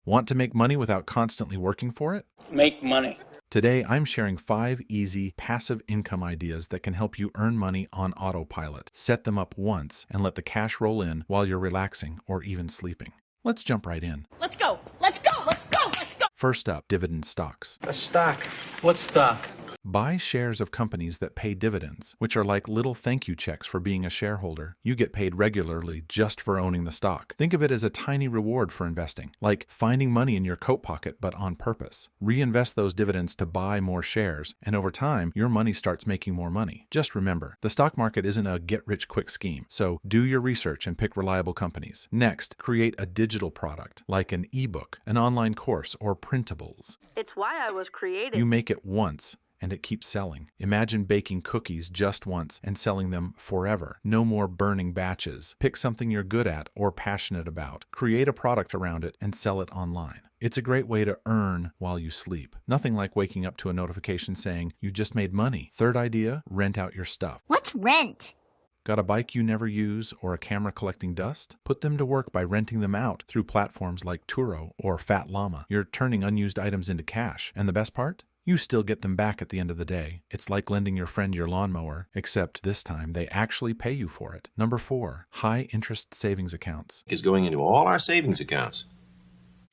Want to make money without constantly working for it? Make money. Today, I'm sharing 5 easy passive income ideas that can help you earn money on autopilot. Set them up once and let the cash roll in while you're relaxing or even sleeping. Let's jump right in. Let's go. Let's go. Let's go. Let's go. First up, dividend stocks. A stock. What's stock? Buy shares of companies that pay dividends, which are like little thank you checks for being a shareholder. You get paid regularly just for owning the stock. Think of it as a tiny reward for investing, like finding money in your coat pocket but on purpose. Reinvest those dividends to buy more shares, and over time, your money starts making more money. Just remember, the stock market isn't a get-rich-quick scheme, so do your research and pick reliable companies. Next, create a digital product, like an ebook, an online course, or printables. It's why I was created. You make it once, and it keeps selling. Imagine baking cookies just once and selling them forever. No more burning batches. Pick something you're good at or passionate about. Create a product around it and sell it online. It's a great way to earn while you sleep. Nothing like waking up to a notification saying, you just made money. Third idea, rent out your stuff. What's rent? Got a bike you never use or a camera collecting dust? Put them to work by renting them out through platforms like Turo or Fat Llama. You're turning unused items into cash. And the best part? You still get them back at the end of the day. It's like lending your friend your lawnmower, except this time they actually pay you for it. Number 4, high interest savings accounts. Is going into all our savings accounts.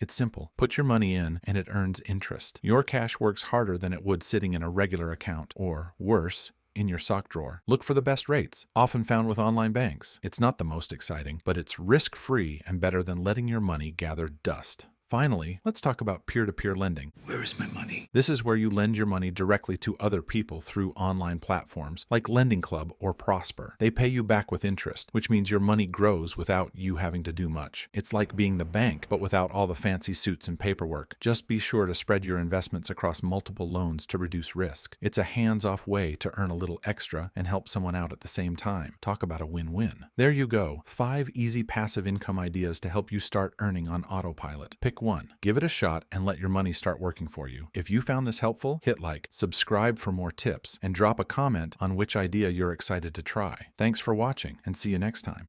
It's simple. Put your money in and it earns interest. Your cash works harder than it would sitting in a regular account, or worse, in your sock drawer. Look for the best rates, often found with online banks. It's not the most exciting, but it's risk-free and better than letting your money gather dust. Finally, let's talk about peer-to-peer lending. Where is my money? This is where you lend your money directly to other people through online platforms like Lending Club or Prosper. They pay you back with interest, which means your money grows without you having to do much. It's like being the bank, but without all the fancy suits and paperwork. Just be sure to spread your investments across multiple loans to reduce risk. It's a hands-off way to earn a little extra and help someone out at the same time. Talk about a win-win. There you go. 5 easy passive income ideas to help you start earning on autopilot. Pick one, give it a shot, and let your money start working for you. If you found this helpful, hit like, subscribe for more tips, and drop a comment on which idea you're excited to try. Thanks for watching, and see you next time.